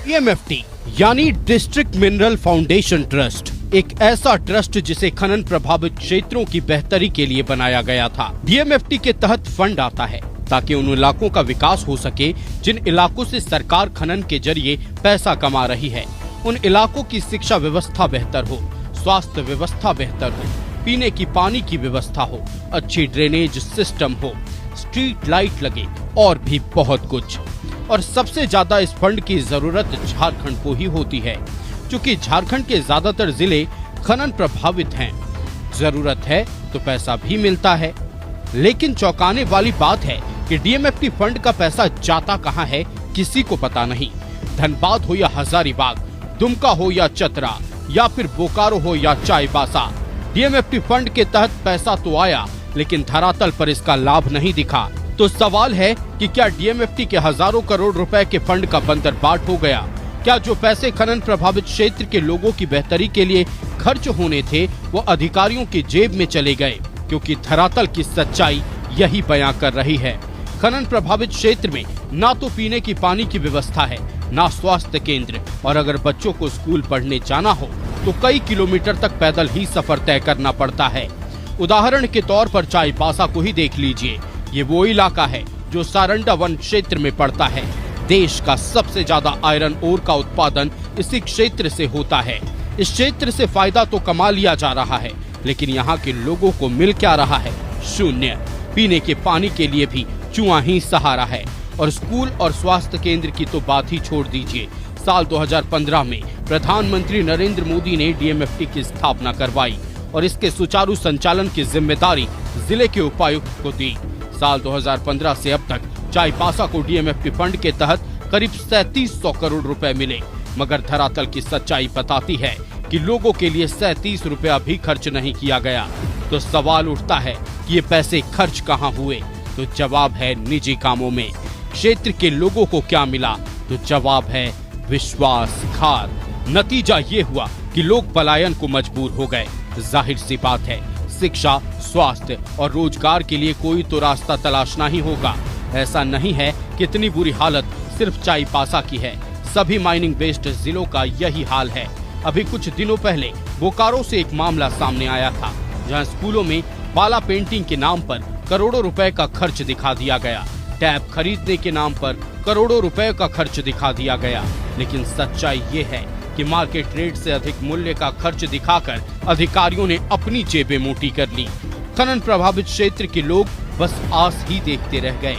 DMFT यानी district mineral foundation trust एक ऐसा ट्रस्ट जिसे खनन प्रभावित क्षेत्रों की बेहतरी के लिए बनाया गया था। डीएमएफटी के तहत फंड आता है ताकि उन इलाकों का विकास हो सके जिन इलाकों से सरकार खनन के जरिए पैसा कमा रही है। उन इलाकों की शिक्षा व्यवस्था बेहतर हो, स्वास्थ्य व्यवस्था बेहतर हो, पीने की पानी की व्यवस्था हो, अच्छी ड्रेनेज सिस्टम हो, स्ट्रीट लाइट लगे और भी बहुत कुछ। और सबसे ज्यादा इस फंड की जरूरत झारखंड को ही होती है, क्योंकि झारखंड के ज्यादातर जिले खनन प्रभावित हैं। जरूरत है तो पैसा भी मिलता है, लेकिन चौंकाने वाली बात है कि डीएमएफटी फंड का पैसा जाता कहां है किसी को पता नहीं। धनबाद हो या हजारीबाग, दुमका हो या चतरा, या फिर बोकारो हो या चाईबासा, डीएमएफटी फंड के तहत पैसा तो आया, लेकिन धरातल पर इसका लाभ नहीं दिखा। तो सवाल है कि क्या डीएमएफटी के हजारों करोड़ रुपए के फंड का बंदरबाट हो गया? क्या जो पैसे खनन प्रभावित क्षेत्र के लोगों की बेहतरी के लिए खर्च होने थे वो अधिकारियों की जेब में चले गए? क्योंकि धरातल की सच्चाई यही बयां कर रही है। खनन प्रभावित क्षेत्र में ना तो पीने की पानी की व्यवस्था है, ना स्वास्थ्य केंद्र, और अगर बच्चों को स्कूल पढ़ने जाना हो तो कई किलोमीटर तक पैदल ही सफर तय करना पड़ता है। उदाहरण के तौर पर चाईबासा को ही देख लीजिए। ये वो इलाका है जो सारंडा वन क्षेत्र में पड़ता है। देश का सबसे ज्यादा आयरन ओर का उत्पादन इसी क्षेत्र से होता है। इस क्षेत्र से फायदा तो कमा लिया जा रहा है, लेकिन यहाँ के लोगों को मिल क्या रहा है? शून्य। पीने के पानी के लिए भी चुआ ही सहारा है, और स्कूल और स्वास्थ्य केंद्र की तो बात ही छोड़ दीजिए। साल 2015 में प्रधानमंत्री नरेंद्र मोदी ने डीएमएफटी की स्थापना करवाई और इसके सुचारू संचालन की जिम्मेदारी जिले के उपायुक्त को दी। साल 2015 से अब तक चाईबासा को डीएमएफटी फंड के तहत करीब 3700 करोड़ रुपए मिले, मगर धरातल की सच्चाई बताती है कि लोगों के लिए 37 रुपया भी खर्च नहीं किया गया। तो सवाल उठता है कि ये पैसे खर्च कहाँ हुए? तो जवाब है निजी कामों में। क्षेत्र के लोगों को क्या मिला? तो जवाब है विश्वासघात। नतीजा ये हुआ कि लोग पलायन को मजबूर हो गए। जाहिर सी बात है, शिक्षा, स्वास्थ्य और रोजगार के लिए कोई तो रास्ता तलाशना ही होगा। ऐसा नहीं है कि इतनी बुरी हालत सिर्फ चाईबासा की है, सभी माइनिंग बेस्ड जिलों का यही हाल है। अभी कुछ दिनों पहले बोकारो से एक मामला सामने आया था, जहां स्कूलों में बाला पेंटिंग के नाम पर करोड़ों रुपए का खर्च दिखा दिया गया, टैब खरीदने के नाम पर करोड़ों रुपए का खर्च दिखा दिया गया। लेकिन सच्चाई ये है कि मार्केट रेट से अधिक मूल्य का खर्च दिखाकर अधिकारियों ने अपनी जेबें मोटी कर ली। खनन प्रभावित क्षेत्र के लोग बस आस ही देखते रह गए।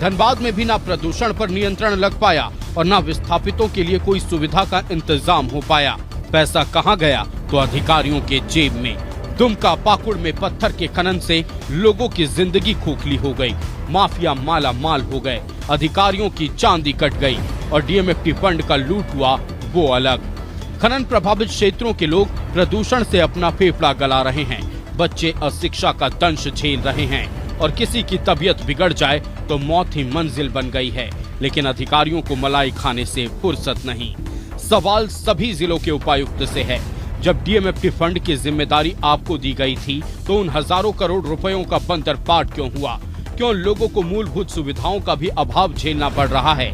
धनबाद में भी ना प्रदूषण पर नियंत्रण लग पाया और ना विस्थापितों के लिए कोई सुविधा का इंतजाम हो पाया। पैसा कहां गया? तो अधिकारियों के जेब में। दुमका पाकुड़ में पत्थर के खनन से लोगों की जिंदगी खोखली हो गई, माफिया माला माल हो गए, अधिकारियों की चांदी कट गई, और डीएमएफटी फंड का लूट हुआ वो अलग। खनन प्रभावित क्षेत्रों के लोग प्रदूषण से अपना फेफड़ा गला रहे हैं, बच्चे अशिक्षा का दंश झेल रहे हैं, और किसी की तबीयत बिगड़ जाए तो मौत ही मंजिल बन गई है। लेकिन अधिकारियों को मलाई खाने से फुर्सत नहीं। सवाल सभी जिलों के उपायुक्त से है। जब डीएमएफटी फंड की जिम्मेदारी आपको दी गई थी तो उन हजारों करोड़ रुपयों का बंदरबाट क्यों हुआ? क्यों लोगों को मूलभूत सुविधाओं का भी अभाव झेलना पड़ रहा है?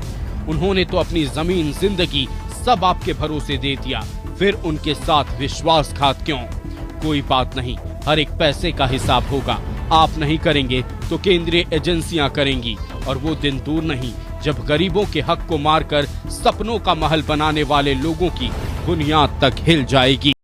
उन्होंने तो अपनी जमीन, जिंदगी सब आपके भरोसे दे दिया, फिर उनके साथ विश्वासघात क्यों? कोई बात नहीं, हर एक पैसे का हिसाब होगा। आप नहीं करेंगे तो केंद्रीय एजेंसियां करेंगी, और वो दिन दूर नहीं जब गरीबों के हक को मारकर सपनों का महल बनाने वाले लोगों की बुनियाद तक हिल जाएगी।